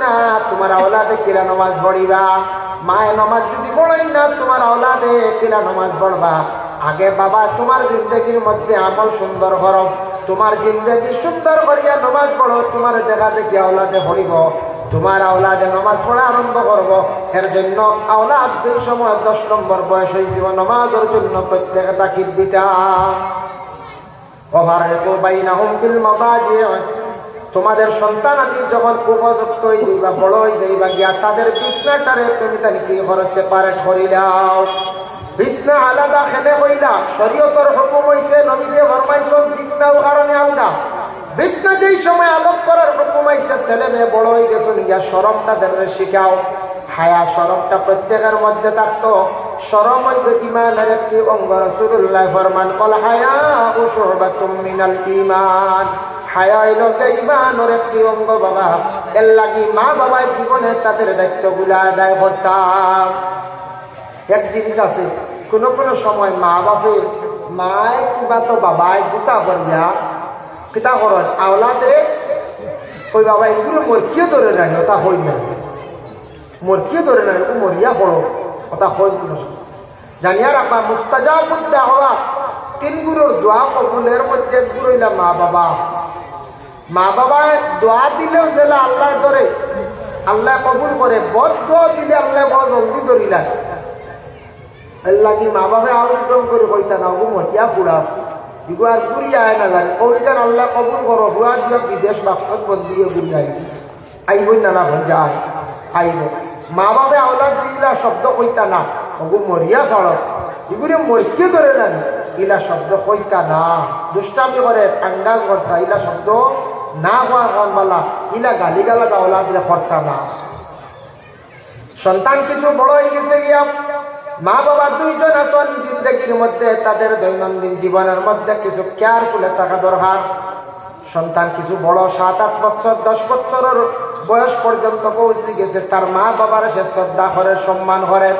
না তোমার আওলাদে কিলা নামাজ পড়িবা, মায়ে নামাজ যদি পড়েন না তোমার আওলাদে কিলা নামাজ পড়বা। আগে বাবা তোমার জিন্দগির মধ্যে আমল সুন্দর করো, তোমার জিন্দগি সুন্দর করিয়া নামাজ পড়ো, তোমার দেখা দেখি আওলাদে পড়িব, তোমার আওলাদে নামাজ পড়া আরম্ভ করব। এর জন্য আওলাদ যেই সময় 10 নম্বর বয়স হয়েছিল নামাজের জন্য প্রত্যেকে তাকিদ দিতাম। ওয়াফাররিকু বাইনাহুম ফিল মাদাজি, তোমাদের সন্তান আদি যখন উপযুক্ত হয়ে যাইবা, বড় হয়ে যাইবা গিয়া তাদের বিছনাটারে তুমি তাহলে কি করে সেপারেট করি দাও। বিছনা আলাদা খেলে কইলা, শরীয়তের হুকুম হইছে, নবী দিয়ে ফরমাইছেন বিছনাও কারণে আলাদা। বিছনা যেই সময় আলোক করার হুকুম হইছে, ছেলে মেয়ে বড় হয়ে গেছেন গিয়া শরম তাদের শিখাও। হায়া শরমটা প্রত্যেকের মধ্যে থাকতো। শরম হইবে ঈমানের একটি অঙ্গ। রাসূলুল্লাহ ফরমান কল হায়াউ শুবাতুম মিনাল ঈমান, হায়া হইল ঈমানের একটি অঙ্গ বাবা। এর লাগি মা বাবা জীবনে তাদের দায়িত্বগুলো আদায় করতাম। এক জিনিস আছে, কোনো কোনো সময় মা বাপে মায় কিবা তো বাবায় গুছা করিয়া কিতা করেন আওলাদে ওই বাবা এগুলো মোর কিয় ধরে নাই ওটা হই না, মোর কিয় ধরে নাই ও মরিয়া বড় ওটা হই কোনো সময় জানিয়া রাখবা। মুস্তাজাবুদ দাওয়া, 3 গুরুর দোয়া কবুলের মধ্যে গুরু হইলা মা বাবা। মা বাবায় দোয়া দিলেও যেলা আল্লাহ ধরে, আল্লাহ কবুল করে। বদ দোয়া দিলে আল্লাহ বড় জলদি ধরিলা। এর লাগি মা বাবা আউটডম করে কইতা না ও মতিয়া বুড়া ইগো আর ঘুরি আয় না জানে ওইটার আল্লাহ কবুল করো। বুড়া দিয়া বিদেশ বাক্সত বন্দিয়ে ঘুরি আইবই না না যায় আইব। মা বাবা আওলাদ ইলা শব্দ কইতা না ওগো মরিয়া সড়ক এগুলো মরকে ধরে জানি ইলা শব্দ কইতা না। দুষ্টামি করে আঙ্গাজ করতা ইলা শব্দ না হওয়া কনবালা ইলা গালি গালা আওলাদরে করতা না। সন্তান কিছু বড় হয়ে গেছে গিয়া মা বাবা 2 জন আছেন জিন্দগির মধ্যে, তাদের দৈনন্দিন জীবনের মধ্যে কিছু কেয়ারফুলে থাকা দরকার। সন্তান কিছু বড় 7-8 বছর 10 বছরের বয়স পর্যন্ত পৌঁছে গেছে, তার মা বাবার সে শ্রদ্ধা করে সম্মান করে।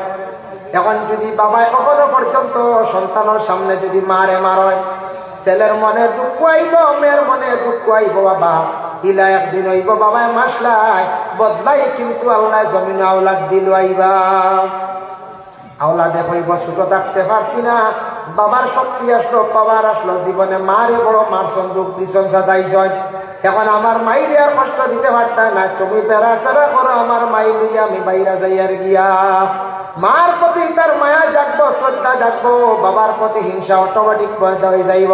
এখন যদি বাবায় এখনো পর্যন্ত সন্তানের সামনে যদি মারে মারয়, ছেলের মনে দুঃখ আইব, মেয়ের মনে দুঃখ আইব। বাবা ইলা একদিন হইব বাবায় মাসলায় বদলাই কিন্তু আল্লাহ জমিন আওলাদ দিল আইবা। আওলাদে হইব ছোট থাকতে পারছি না, বাবার শক্তি আসলো, পাওয়ার আসলো জীবনে, মারে বড় মার সন্দুক দিছন সাদাইছন। এখন আমার মাইরে আর কষ্ট দিতে পারতা না, তুমি বেড়া সারা করো আমার মাই লইয়া আমি বাইরা যাইয়ার গিয়া। মার প্রতি তার মায়া জাগবো, শ্রদ্ধা জাগবো, বাবার প্রতি হিংসা অটোমেটিক পয়দা হয়ে যাইব।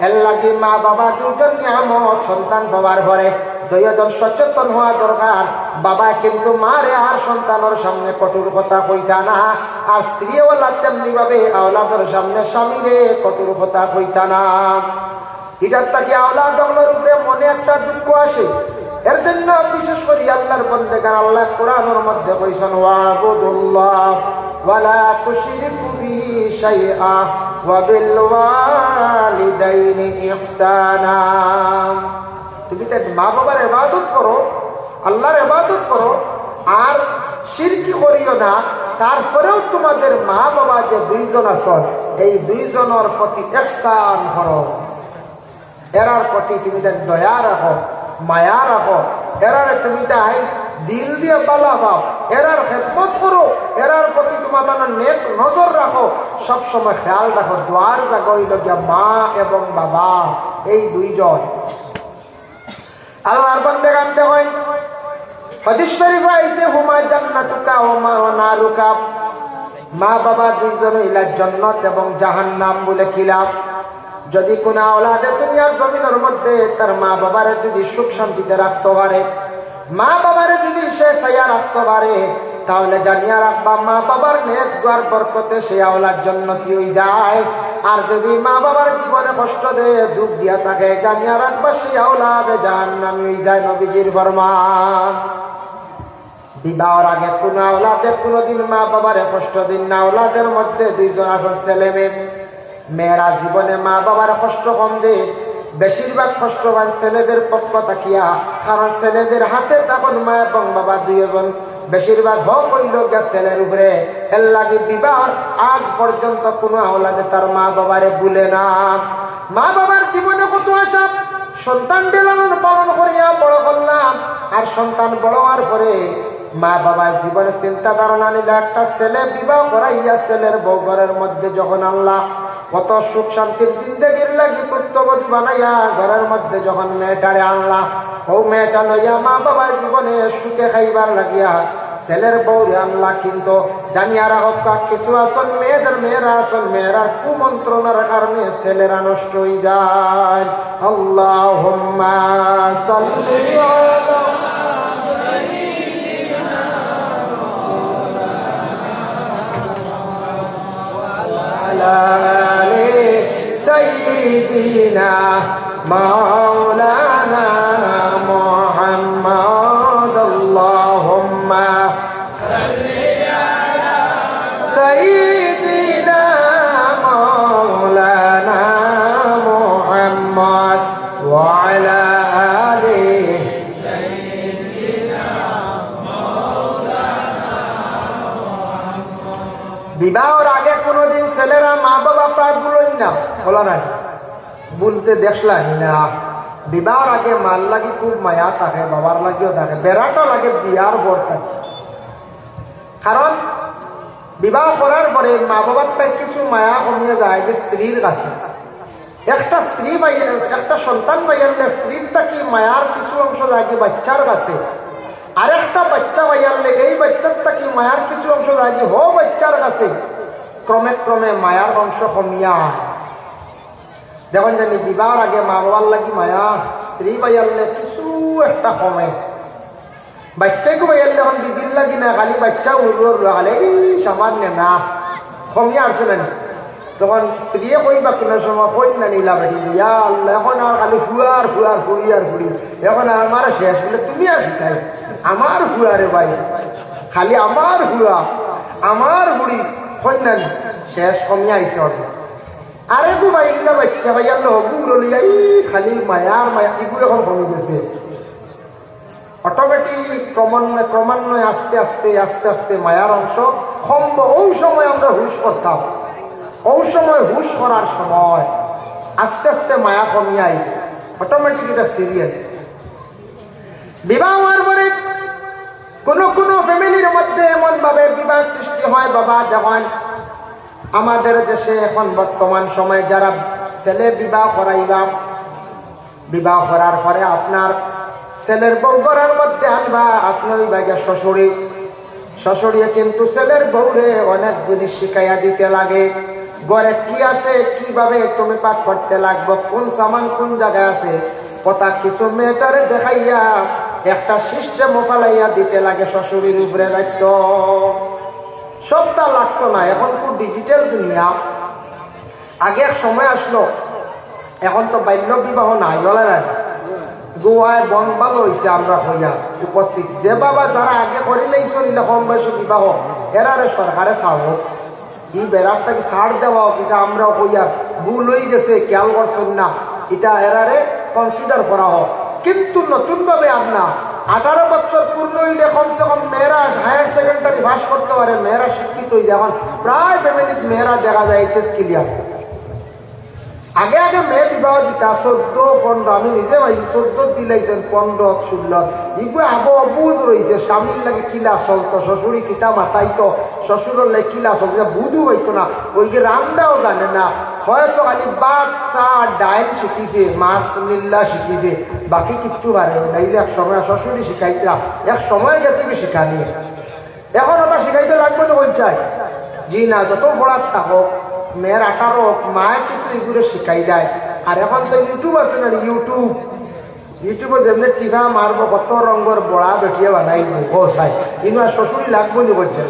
এর লাগি মা বাবা 2 জন নিয়ামত সন্তান বাবার ঘরে, 2 জন সচেতন হওয়া দরকার। বাবা কিন্তু মারে আর সন্তানের সামনে কঠোর কথা কইতা না, আর স্ত্রীওয়ালা তেমনি ভাবে আওলাদের সামনে স্বামীরে কঠোর কথা কইতা না। এটার তাকে আওলাদগুলোর উপরে মনে একটা দুঃখ আসে। এর জন্য বিশেষ করে আল্লাহর বান্দাগার আল্লাহ কোরআনের মধ্যে কইছেন ওয়াবুদুল্লাহ ওয়ালা তুশরিকু বিহি শাইআ ওয়া বিল ওয়ালিদাইনি ইহসানা। তুমি তো মা বাবার ইবাদত করো, আল্লাহর ইবাদত করো, আর শিরকি করিও না। তারপরেও তোমাদের মা বাবা যে 2 জন আছেন, এই 2 জনের প্রতি ইহসান করো। এরার প্রতি তুমি দয়া রাখো, মায়া রাখো, এরারে তুমি তাই দিল দিয়ে পালা পাও, এরার খেদমত করো, এরার প্রতি তোমার নেক নজর রাখো, সবসময় খেয়াল রাখো। দোয়ার জাগইল গিয়া মা এবং বাবা, এই 2 জন আল্লাহর বান্দা গানতে হয়। হাদিস শরীফে আইছে হুমা জান্নাতুকা ওয়া নারুকা, মা বাবা 2 জন হইলা জান্নাত এবং জাহান্নাম বলে খিলাফ। যদি কোন আওলাদে দুনিয়ার জমিনের মধ্যে তার মা বাবারে যদি সুখ শান্তিতে রাখতে পারে, মা বাবারে যদি সে ছায়া রাখতে পারে, তাহলে জানিয়া রাখবা মা বাবার নেক দুয়ার বরকতে সে আওলাদ জান্নাতি হয়ে যায়। আর যদি মা বাবার জীবনে কষ্ট দেয়, দুঃখ দিয়া থাকে, জানিয়া রাখবা সে আওলাদ জাহান্নামী হয়ে যায়। নবীজির ফরমান, বিবাহের আগে কোন আওলাদে কোনদিন মা বাবারে কষ্ট দিন না। আওলাদের মধ্যে 2 জন আসল ছেলে মেয়ে, মেয়েরা জীবনে মা বাবার কষ্ট কম দেয়, বেশিরভাগ কষ্ট পান ছেলেদের পক্ষ থাকিয়া, কারণ ছেলেদের হাতে তখন মা এবং বাবা 2 জন বেশিরভাগ হক হইল গিয়া ছেলের উপরে। এর লাগে বিবাহের আগ পর্যন্ত কোনো আওলাদে তার মা বাবারে ভুলে না। মা বাবার জীবনে কত আশা, সন্তানটি লালন পালন করিয়া বড় করলাম। আর সন্তান বড় হওয়ার পরে মা বাবা জীবনে চিন্তা ধারণা নিল একটা ছেলে বিবাহ করাইয়া ছেলের বউ ঘরের মধ্যে যখন আনলা, কত সুখ শান্তির জিন্দগির লাগি পুত্রবধূ বানাইয়া ঘরের মধ্যে যখন মেয়েটারে আনলা, ও মেয়েটা লইয়া মা বাবা জীবনে সুখে খাইবার লাগিয়া ছেলের বউরে আনলা। কিন্তু জানিয়া রাখক কিছু আসল মেয়েরা আসল মেয়েরার কুমন্ত্রণার কারণে ছেলেরা নষ্ট হয়ে যায়। আল্লাহুম্মা সাল্লি আলা আলি সাইয়্যিদিনা মাওলানা মুহাম্মদ। আল্লাহুম্মা সাইয়্যিদিনা মাওলানা মুহাম্মদ ওয়া আলা আলি সাইয়্যিদিনা মাওলানা মুহাম্মদ। বিবাহের আগে কোনোদিন ছেলেরা মা বাবা প্রায় বলেন না, বলা নাই, বলতে দেখলাই না। বিবাহের আগে মার লাগি খুব মায়া থাকে, বাবার লাগিও থাকে, বেড়াটা লাগে বিয়ার বর থাকে। কারণ বিবাহ করার পরে মা বাবার তাই কিছু মায়া কমিয়ে যায় যে স্ত্রীর কাছে। একটা স্ত্রী পাইলে, একটা সন্তান পাইলে স্ত্রীর থাকি মায়ার কিছু অংশ লাগে বাচ্চার কাছে। আরেকটা বাচ্চা পাইলে এই বাচ্চার থাকি মায়ার কিছু অংশ লাগে হো বাচ্চার কাছে। ক্রমে ক্রমে মায়ার অংশ কমিয়া দেখুন জানি বিবাহের আগে মা বাবার লাগি মায়া, স্ত্রী পাইলে কিছু একটা কমে। বাচ্চাকে পাইলে যখন বিবির লাগি না, খালি বাচ্চা উড়োর লাগালে এই সামান্য না কমিয়া আসছে না। তখন স্ত্রী কইবা কোনো সময় কই না নিলা বাড়ি দিয়া আল্লাহ এখন আর খালি ফুয়ার ফুয়ার ফুড়ি আর ফুড়ি, এখন আমার শেষ বলে তুমি আর শিখাই আমার ফুয়ারে ভাই, খালি আমার ফুয়া আমার বুড়ি কই না শেষ কমিয়া আইসে অর্ধেক। আরে গো ভাই এগুলা বাচ্চা ভাই আল্লাহ হবু লিয়া খালি মায়ার মায়া এগুলো এখন কমে গেছে। অটোমেটিক ক্রমান্বয়ে আস্তে আস্তে আস্তে আস্তে মায়ার অংশ কমব। ওই সময় আমরা হুশ করতাম, ওই সময় হুশ করার সময় আস্তে আস্তে মায়া কমিয়ে আইবে, অটোমেটিক এটা সিরিয়াল। বিবাহ হওয়ার পরে কোন কোন ফ্যামিলির মধ্যে এমন ভাবে বিবাহ সৃষ্টি হয়। বাবা দেখেন আমাদের দেশে এখন বর্তমান সময়ে যারা ছেলে বিবাহ করাইবা, বিবাহ করার পরে আপনার ছেলের বউ ঘরের মধ্যে আনবা, আপনি ওই বাগে শ্বশুরি, শ্বশুরিয়ে কিন্তু ছেলের বউরে অনেক জিনিস শিখাইয়া দিতে লাগে। ঘরে কি আছে, কিভাবে তুমি পাক করতে লাগবে, কোন সামান কোন জায়গায় আছে, কথা কিছু মেয়েটারে দেখাইয়া একটা সিস্টেম ফালাইয়া দিতে লাগে। শ্বশুরির উপরে দায়িত্ব সবটা লাগতো না। এখন খুব ডিজিটাল দুনিয়া। আগে এক সময় আসলো, এখন তো বাল্য বিবাহ নাই, বলে না গোয়ায় বন ভালো হয়েছে আমরা হইয়া উপস্থিত। যে বাবা যারা আগে করিলেই চলিলে কম বয়সে বিবাহ, এরারে সরকারে ছাড় হোক, এই বেড়ারটাকে ছাড় দেওয়া হোক, এটা আমরা হইয়া ভুল হয়ে গেছে খেয়াল করছেন না, এটা এরারে কনসিডার করা হোক। কিন্তু নতুন ভাবে আপনার 18 বছর পূর্ণ হইলে কমসে কম মেয়েরা হায়ার সেকেন্ডারি পাস করতে পারে, মেয়েরা শিক্ষিত হয়ে যায়। এখন প্রায় ফ্যামিলির মেয়েরা দেখা যায় এইচএস ক্লিয়ার। আগে আগে মেয়ে বিবাহ দিতা 14-15, আমি নিজে ভাই 14 দিলাইছেন 15-16, এগুলো আবু বুঝ রয়েছে। স্বামীর লাগে কিলা চলতো, শ্বশুরি কিতা মাতাইতো, শ্বশুরের লাগে কিলা চলতো, বুধও হইতো না, ওইকে রান্নাও জানে না, হয়তো খালি ভাত চা ডাইল শিখিছে, মাছ নিল্লা শিখিছে, বাকি কিচ্ছু পারে নাইলে। এক সময় শ্বশুরি শিখাইতা, এক সময় গেছে কি শিখা নিয়ে। এখন ওটা শিখাইতে লাগবে তো কোন চাই জি না, যত পড়ার থাকক মেয়ের 18 হোক, মায়ে কিছু এগুলো শিখাই দেয়। আর এখন তো ইউটিউব আছে না, ইউটিউবে যেমনি টিভা মারবো, কত রঙের বড়া বেটিয়ে বানাইব চাই, ইনু আর শ্বশুরি লাগবো নি বলছেন।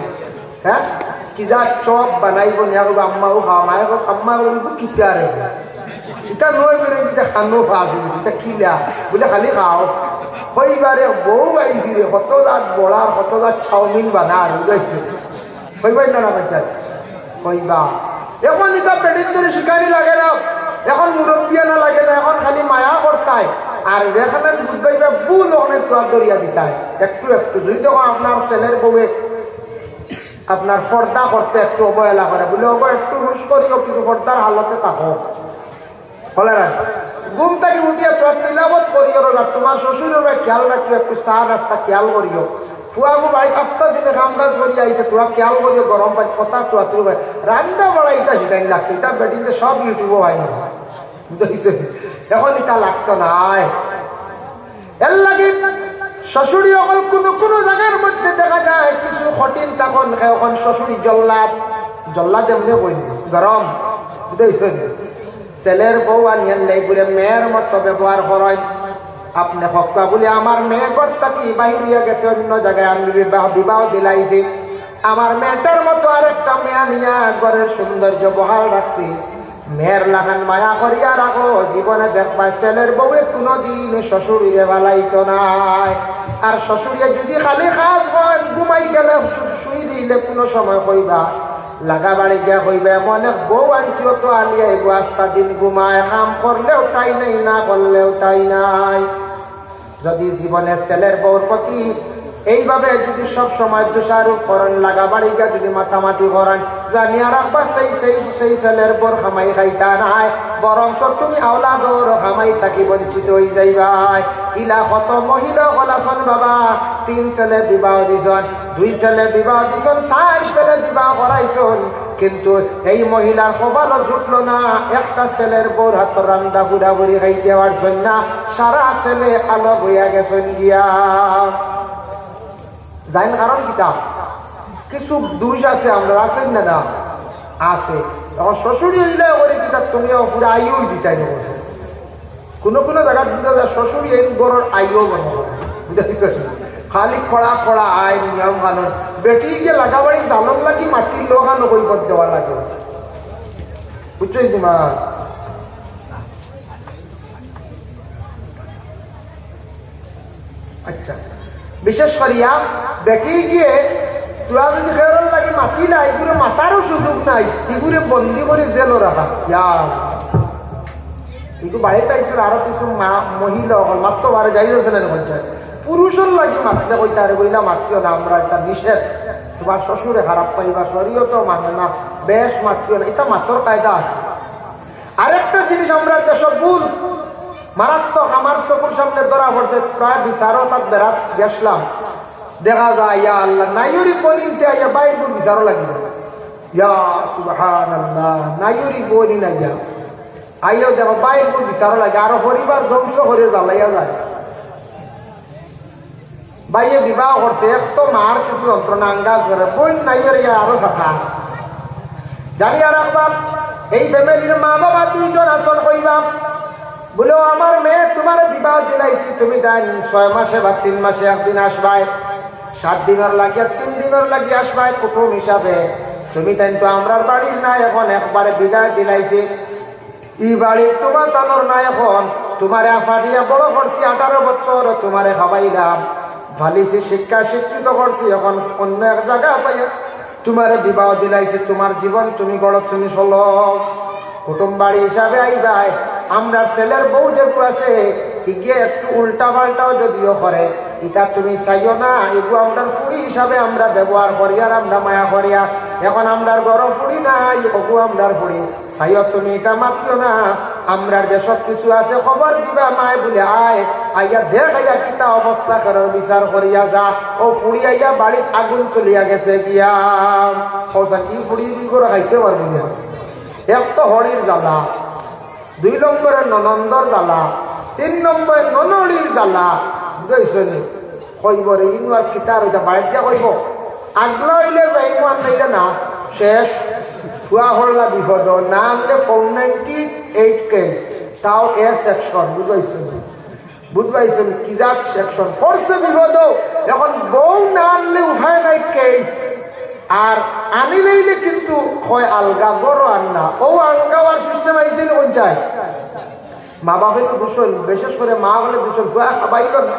হ্যাঁ কি যা চপ বানাইব নিয়া করবো, আম্মাও খাওয়া, মায়ে আম্মা বলবো কিতা রে, ইটা নয় বেরো কিতা খানো খাওয়া, ইটা কিলা বলে খালি খাও। হইবারে বউ আইছি রে, কত জাত বড়া, কত জাত চাউমিন বানা আর বুঝাইছে, হইবাই না বাচ্চা হইবা। এখন এটা পেটের ধরে শিকারি লাগে না, এখন মুরব্বিয়া না লাগে না, এখন খালি মায়া করতায়। আর যেখানে বুঝবাইবা বুল অনেক দরিয়া দিতায় একটু একটু। যদি তখন আপনার ছেলের বউয়ে আপনার পর্দা করতে একটু অবহেলা করে, বলে ওগো একটু হুশ করিও, কিছু পর্দার হালতে থাকো, বলে না ঘুম থেকে উঠিয়া তোরা তিলাবত করিও আর তোমার শ্বশুরের খেয়াল রাখিও, একটু চা নাস্তা খেয়াল করিও। ফুয়াগু ভাই কাস্তা দিনে কাম কাজ করিয়া আইসে, তোরা খেয়াল করিও গরম পাই কথা তোরা তুই রান্না বড়া ইটা সেটাই লাগতো, এটা বেটিংতে সব ইউটিউবও হয় না, বুঝতে এখন এটা লাগতো নাই। এর লাগে শ্বশুরি অকল কোনো কোনো জায়গার মধ্যে দেখা যায় কিছু কঠিন, তখন এখন শ্বশুরি জল্লাদ, জল্লাদ এমনি কই গরম, বুঝতে ছেলের বউ আনিয়ান নেই বলে মেয়ের মতো ব্যবহার করেন। আপনি হকা বলে আমার মেয়ে ঘর থাকি বাহির হইয়া গেছে অন্য জায়গায়, আমি বিবাহ দিলাইছি, আমার মেয়েটার মতো আরেকটা মেয়ে নিয়া ঘরের সৌন্দর্য বহাল রাখছি। মেয়ের লাগান মায়া করিয়া রাখো, জীবনে দেখবা ছেলের বউয়ে কোনোদিন শ্বশুরিরে ভালাইতো নাই। আর শ্বশুরিয়ে যদি খালি খাস হয় ঘুমাই গেলে শুই দিলে কোনো সময় কইবা লাগা বাড়ি গিয়া কইবা এমন এক বউ আনছি তো আলিয়া এগো আস্তা দিন ঘুমায়, কাম করলেও টাই নাই, না করলেও টাই নাই। যদি জীবনে ছেলের বউর প্রতি এইভাবে যদি সব সময় দোষারোপ করেন, লাগা বাড়ি গিয়া যদি মাতামাতি করেন, জানিয়া রাখবা সেই ছেলের বর খামাই খাইতা নাই, বরং তুমি আওলাদর খামাই থাকি বঞ্চিত হয়ে যাইবাই। ইলা কত মহিলা কলাছন বাবা, 3 ছেলে বিবাহ দিছন, 2 ছেলে বিবাহ দিছন, 4 ছেলে বিবাহ করাইছন, কিন্তু এই মহিলার কপালও জুটলো না একটা ছেলের বউর হাত রান্দা বুড়া বুড়ি খাইতে পারছেন না, সারা ছেলে আলো বইয়া গেছেন গিয়া। জানেন কারণ কিতা? কিছু দোষ আছে, আমরা আছেন না না আছে। এখন শ্বশুরি হইলে ওরে কিতা তুমিও পুরো আইও দিতাই নেব, কোনো কোনো জায়গা বুঝা যায় শ্বশুরি এই গরর আইও মনে হয়, বুঝাইছ খালি কড়া কড়া আইন নিয়ম কানুন, বেটিকে লাগাবাড়ি জালন লাগি মাটির লোহানো কৈফত দেওয়া লাগে, বুঝছই তোমার। আচ্ছা, বিশেষ করিয়া বেটি গিয়ে তোরা যদি ফেরল লাগে মাতি না, এগুলো মাতারও সুযোগ নাই, এগুলো বন্দি করে জেলও রাখা। এগুলো বাড়িতে আইসেন আরো কিছু মহিলা হল মাত্র বারে যাইছিলেন পঞ্চায়েত, পুরুষের লাগি মাততে কইতে আর বইলা মাতিও না, আমরা এটা নিষেধ, তোমার শ্বশুরে খারাপ পাইবা, শরীয়তও মানে না, বেশ মাতিও না, এটা মাত্র কায়দা আছে। আরেকটা জিনিস আমরা দেশে ভুল মারাত্মক আমার চকুর সামনে ধরা পড়ছে, প্রায় বিচারও তার বেড়াত গেছলাম, দেখা যায় ইয়া আল্লাহ নাইরি বলিতে আইয়া বাইর বিচারও লাগি যায়, ইয়া সুবহানাল্লাহ নাইরি বলি না ইয়া আইও দেখো বাইর বিচারও লাগে, আরো পরিবার ধ্বংস করে জ্বালাইয়া যায়। বাইয়ে বিবাহ করছে, এক তো মার কিছু যন্ত্রণা আঙ্গাজ করে, বই নাইয়ের ইয়া আরো সাফা জানিয়া রাখবাম। এই ফ্যামিলির মা বাবা 2 জন আসল কইবা বলে আমার মেয়ে তোমার বিবাহ দিলাইছি, তুমি দেন 6 মাসে বা 3 মাসে একদিন আসবাই, 7 দিনের লাগিয়া 3 দিনের লাগিয়ে আসবাই কুটুম হিসাবে, তুমি দেন তো আমরার বাড়ির না, এখন একবারে বিদায় দিলাইছি, এই বাড়ির তোমার তানোর না, এখন তোমারে ফাটিয়া বড় করছি 18 বছর, তোমারে খাবাইলাম, ভালিছি শিক্ষা শিক্ষিত করছি, এখন অন্য এক জায়গা আছে তোমারে বিবাহ দিলাইছি, তোমার জীবন তুমি গড়, তুমি চলো কুটুম বাড়ি হিসাবে আইবাই। আমরা ছেলের বউ যেগুলো আছে গিয়ে একটু উল্টা পাল্টাও যদিও করে, এটা তুমি চাইও না, এগুলো আমরা ফুড়ি হিসাবে আমরা ব্যবহার করি আর আমরা মায়া করিয়া, এখন আমরা গরম ফুড়ি নাই, ওগু আমরার ফুড়ি চাইও, তুমি এটা মাতিও না। আমরার যে সব কিছু আছে খবর দিবা মায় বলে আয়, আইয়া দেখ আইয়া কিতা অবস্থা করার বিচার করিয়া যা, ও ফুড়ি আইয়া বাড়ির আগুন চলিয়া গেছে গিয়া, কি ফুড়ি করে খাইতে পারবো না। এক তো হরির জ্বালা, 2 নম্বরে ননন্দর জ্বালা, 3 নম্বরে ননড়ির জ্বালা, বুঝাইছেন কইব রে ইনবার কিতার ওইটা বাড়িতে যা কইব, আগলা হইলে যাইব আনলে না শেষ, ফুয়া হল্লা বিপদ না আনলে 498 কেস, তাও এ সেকশন, বুঝবাইছেন কি জাত সেকশন ফোর্সে বিপদ, এখন বউ না আনলে উঠায় নাই কেস, আর আনিলেইলে কিন্তু হয় আলগা বড় আন্না, ও আলগাওয়ার সিস্টেম আইছে না পঞ্চায়েত। মা বাপে তো দূষণ, বিশেষ করে মা বলে দূষণ, ফুয়া খাবাইল না,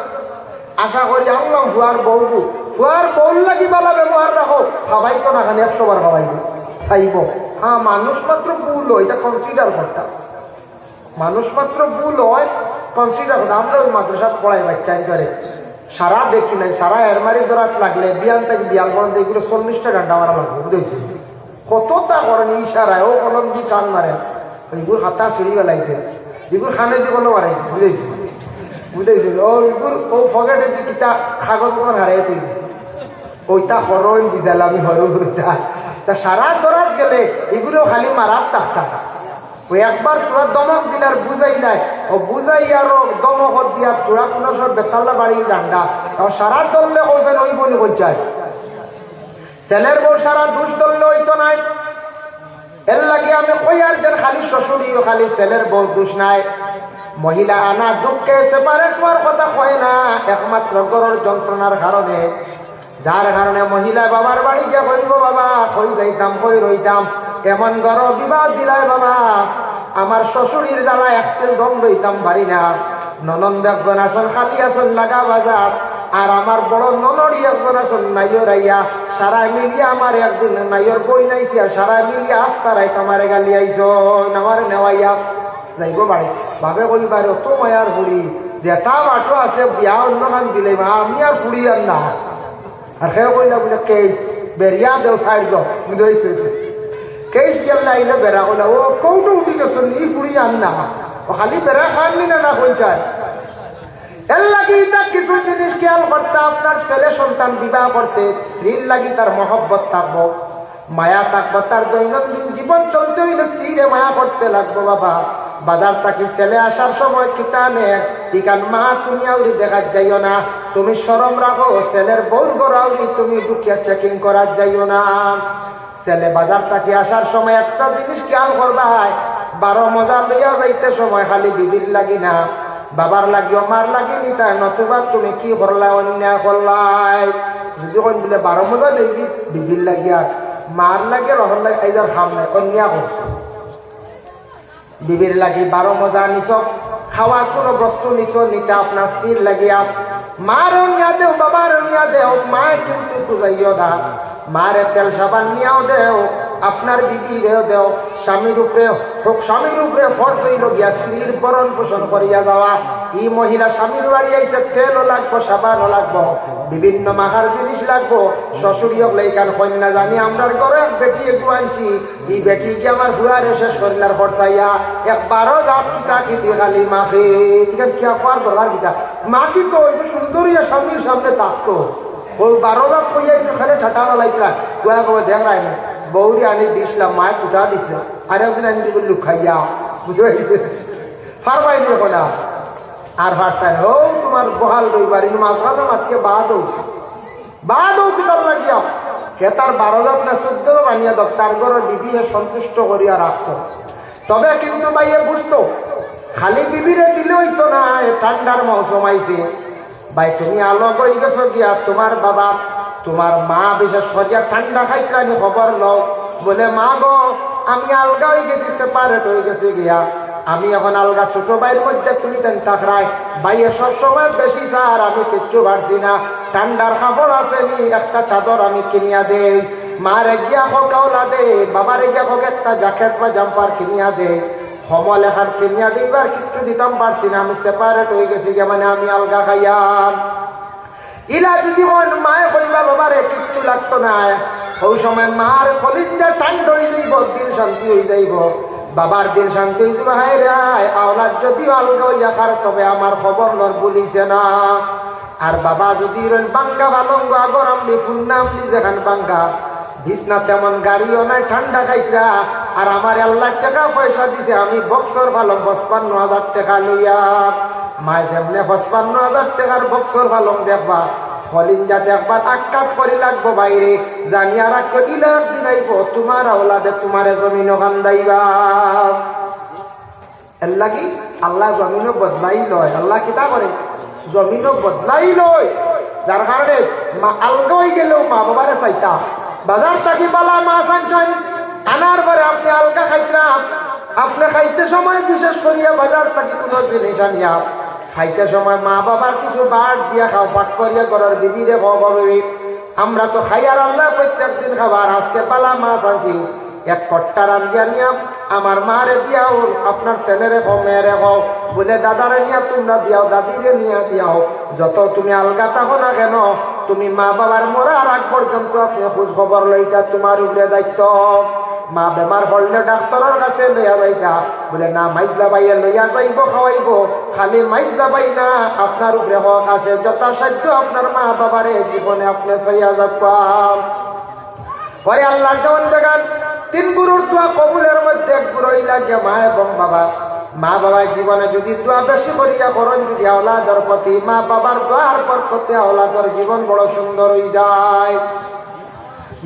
আশা করি আনলাম ফুয়ার বউ লাগি বালা ব্যবহার রাখো, খাবাইতো না খালি 100 বার খাবাইব চাইব। হ্যাঁ মানুষ মাত্র ভুল হয়, এটা কনসিডার করতাম, মানুষ মাত্র ভুল হয় কনসিডার করতাম। আমরা ওই মাদ্রাসাত পড়াই বাচ্চা করে সারা দেখি নাই, সারা এরমারি দরাত লাগলে বিয়ান থেকে বিয়াল পর্যন্ত এগুলো 40টা ঘন্টা মারা লাগবে, বুঝেছি কতটা করেন ইশারায়, ও কলম দিয়ে টান মারে, ওইগুলো হাতা সিঁড়ি বেলাইতে এগুলো খানে দিব মারাই বুঝাইছি বুঝাইছিল ও এগুলো ও ফকেটে যে কিতা কাগজ তোমার হারাই তুই ওইটা হরই বিজাল আমি হরুটা তা সারা ধরার গেলে এগুলো খালি মারার টাকা ওই একবার তোরা দমক দিলার বুঝাই নাই ও বুঝাই আরো দমক দিয়া তোরা কোনো সব বেতাল্লা বাড়ি ডান্ডা সারা ধরলে ওজন ওই বলি বলছায় ছেলের বউ সারা দুষ ধরলে হইতো নাই এর লাগে আমি কই আর যেন খালি শ্বশুরি ও খালি ছেলের বউ দুষ নাই মহিলা আনা দুঃখে সেপারেট হওয়ার কথা কয় না একমাত্র গরুর যন্ত্রণার কারণে যার কারণে মহিলা বাবার বাড়ি গিয়ে কইব বাবা কই যাইতাম কই রইতাম এমন গর বিবাহ দিলাই বাবা আমার শ্বশুরির জ্বালা একটিল দম লইতাম পারি না ননন্দ একজন আসন খালি আসন লাগা বাজার আর আমার বড় ননরি একজন আসন নাইও রাইয়া সারা মিলিয়া আমার একদিন নাইয়র বই নাইছি আর সারা মিলিয়া আস্তা রাই তোমারে গালি আইছ আমার নেওয়াইয়া যাইব বাড়ি ভাবে কইবার অত মায়ার বুড়ি যেটা বাটো আছে বিয়া অন্যখান দিলে মা আমি আর বুড়ি আর না আর সে কইলা বলে কেস বেরিয়া দেও সাইড যাও কেস গেল না আইলে বেড়া কইলা ও কৌটো উঠি গেছো নি বুড়ি আর না ও খালি বেড়া খানলি না না কইছায় এর লাগি তা কিছু জিনিস খেয়াল করতে আপনার ছেলে সন্তান বিবাহ করছে স্ত্রীর লাগি তার মহব্বত থাকবো মায়া থাকবো তার দৈনন্দিন জীবন চলতে হইলে স্ত্রীরে মায়া করতে লাগবো বাবা বাজার থাকি ছেলে আসার সময় কিতানে ইকান মা তুমি আউরি দেখার যাইও না তুমি শরম রাখো ছেলের বউর গড়াউরি তুমি ঢুকিয়া চেকিং করার যাইও না ছেলে বাজার থাকি আসার সময় একটা জিনিস খেয়াল করবাই 12 মজা লইয়া যাইতে সময় খালি বিবির লাগি না বাবার লাগিও মার লাগি নিতা নতুবা তুমি কি করলা অন্যায় করলাই যদি কোন বলে 12 মজা লইগি বিবির লাগিয়া মার লাগে রহন লাগে এইদার খাম নাই অন্যায় করছো বিবির লাগি 12 মজা নিছ খাওয়ার কোনো বস্তু নিছ নিতা আপনার স্ত্রীর লাগিয়া মারও নিয়া দেও বাবারও নিয়া দেও মায়ের কিন্তু বুঝাইও না মারে তেল সাবান নিয়াও দেও আপনার বিবিরেও দেও স্বামীর উপরে হোক স্বামীর উপরে ফর্জ হইল গিয়া স্ত্রীর ভরণ পোষণ করিয়া যাওয়া এই মহিলা স্বামীর বাড়ি আইসে তেলও লাগবো সাবানও লাগবো বিভিন্ন মাখার জিনিস লাগবো শ্বশুরিও লেখান কন্যা জানি আমরার ঘরে এক বেটি একটু আনছি এই বেটি কি আমার ভুয়ারে শেষ করিলার খরচাইয়া একবারও জাত কিতা কিতি খালি মাখে এখানে কি আপনার দরকার কিতা মাকি তো একটু সুন্দরীয় স্বামীর সামনে থাকতো ওই 12 জাত কইয়া একটু খালি ঠাটা লাইতরা গোয়া গোয়া দেখ রায় না বৌরি আনি দিছিলাম মায় কুটা দিছিল আর একদিন আনি দিব লুকাইয়া বুঝতে পারছি ফারবাই নিয়ে কোনা আর ফারতায় ও তোমার বহাল রইবার মাছ ভাবে মাতকে বাদও কিতার লাগিয়া খেতার 12 জাত না 14 জাত আনিয়া দক তার ঘরে বিবিয়ে সন্তুষ্ট করিয়া রাখতো তবে কিন্তু ভাইয়ে বুঝতো খালি বিবিরে দিলে হইতো না ঠান্ডার মৌসুম আইছে ভাই তুমি আলো কই গেছো গিয়া তোমার বাবা তোমার মা বিশেষ করিয়া ঠান্ডা খাইতলানি খবর লও বলে মা গো আমি আলগা হয়ে গেছি সেপারেট হয়ে গেছি গিয়া আমি এখন আলগা ছোট ভাইয়ের মধ্যে তুমি তেন থাকরাই ভাইয়ে সবসময় বেশি স্যার আমি কিচ্ছু পারছি না ঠান্ডার খাবার আসেনি একটা চাদর আমি কিনিয়া দেই মারে গিয়া হোক আওলা দে বাবারে গিয়া হোক একটা জ্যাকেট বা জাম্পার কিনিয়া দে সমল এখন কিনিয়া দিবার কিচ্ছু দিতাম পারছি না আমি সেপারেট হয়ে গেছি গিয়া মানে আমি আলগা খাইয়াম ইলা যদি মায়ে কইবা বাবারে কিচ্ছু লাগতো না ওই সময় মার কলিজা ঠান্ডা হয়ে যাইব দিল শান্তি হয়ে যাইব বাবার দিল শান্তি হয়ে যাবে হায় রে আওলাদ যদি আলগা হইয়া খার তবে আমার খবর লর বলিছে না আর বাবা যদি বাঙ্গা ভালঙ্গ আগর আমলি ফুন্নামলি যেখান বাঙ্গা বিছনা তেমন গাড়িও নাই ঠান্ডা খাইতরা আর আমার 1 লাখ টাকা পয়সা দিছে আমি বক্সর ভালো 55,000 টাকা লইয়া মায় যেমনে 55,000 টাকার বক্সর ভালো দেখবা ফলিন যাতে একবার আটকাত করে লাগবো বাইরে জানিয়া রাখবো ইলার দিনাইব তোমার আওলাদে তোমারে জমিনও কান্দাইবা এর লাগি আল্লাহ জমিনও বদলাই লয় আল্লাহ কিতা করে জমিনও বদলাই লয় যার কারণে মা আলগা হয়ে গেলেও মা বাবারে চাইতা বাজার থাকি বালা মাছ আনছেন আনার পরে আপনি আলগা খাইতাম আপনি খাইতে সময় বিশেষ করিয়া বাজার থাকি কোনো জিনিস আনিয়া খাইতে সময় মা বাবার কিছু বাট দিয়া খাও পাঠ করিয়া করার বিবিরে খাওয়াবে আমরা তো খাই আর আল্লাহ প্রত্যেক দিন খাবার আজকে পালা মাছ আনছি এক কট্টা রান্ধিয়া নিয়া আমার মারে দিয়াও আপনার ছেলেরে খাও মেয়েরে খাও বলে দাদারে নিয়া তোমরা দিয়াও দাদিরে নিয়া দিয়াও যত তুমি আলগা থাকো না কেন তুমি মা বাবার মরার আগ পর্যন্ত আপনি খোঁজ খবর লইটা তোমার উপরে দায়িত্ব মা বেমার পড়লে ডাক্তারের কাছে লইয়া যাইতা, বলে না মাইজলা বাইয়া লইয়া যাইব খাওয়াইব, খালি মাইজলা বাই না আপনার উপরে হক আছে, যথাসাধ্য আপনার মা বাবারে জীবনে আপনি চাইয়া যাবাম। পরে আল্লাহ যেমন দেখান 3 গুরুর দোয়া কবুলের মধ্যে এক গুরু লাগে মা এবং বাবা। মা বাবা জীবনে যদি দোয়া বেশি করিয়া করেন যদি আওলাদের প্রতি, মা বাবার দোয়ার বরকতে আওলাদের জীবন বড় সুন্দর হয়ে যায়।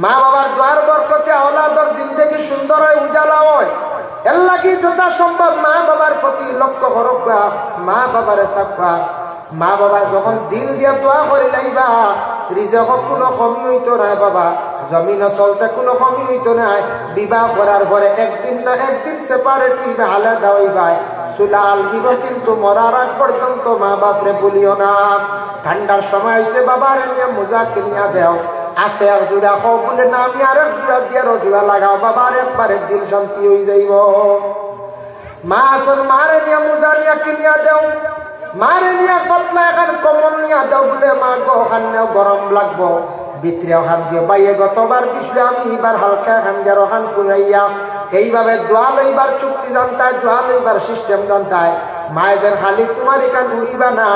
মা বাবার দোয়ার বরকতে আওলাদের জিন্দেগি সুন্দর হয়, উজালা হয়। এর লাগি যথা সম্ভব মা বাবার প্রতি লক্ষ্য করবা, মা বাবারে চাপবা। মা বাবা যখন দিল দিয়া দোয়া করে লাইবা, রিজেক কোনো কমি হইতো নাই বাবা, জমিন চলতে কোনো কমি হইতো নাই। বিবাহ করার পরে একদিন না একদিন সেপারেট হইবে, আলাদা হইবাই, সুলাল জীব, কিন্তু মরার আগ পর্যন্ত মা বাপরে বলিও না। ঠান্ডার সময় আইসে বাবার নিয়ে মোজা কিনিয়া দেও, আছে এক জোড়া হোক বলে না আমি আর এক জোড়া দিয়ে জোড়া লাগাও, বাবার একবারে দিল শান্তি হয়ে যাইব। মা আসন মারে নিয়ে মোজা নিয়ে কিনিয়া দেও, মারে নিয়ে পাতলা এখন কমল নিয়ে দেও, বলে মা গো ওখান গরম লাগবো, ভিতরে ওখান দিয়ে বাইয়ে গতবার দিছিল আমি এবার হালকা এখান দিয়ে ওখান পুরাইয়া। এইভাবে দোয়া লইবার চুক্তি জানতায়, দোয়া লইবার সিস্টেম জানতায়। মায়েদের খালি তোমার এখান উড়িবা না,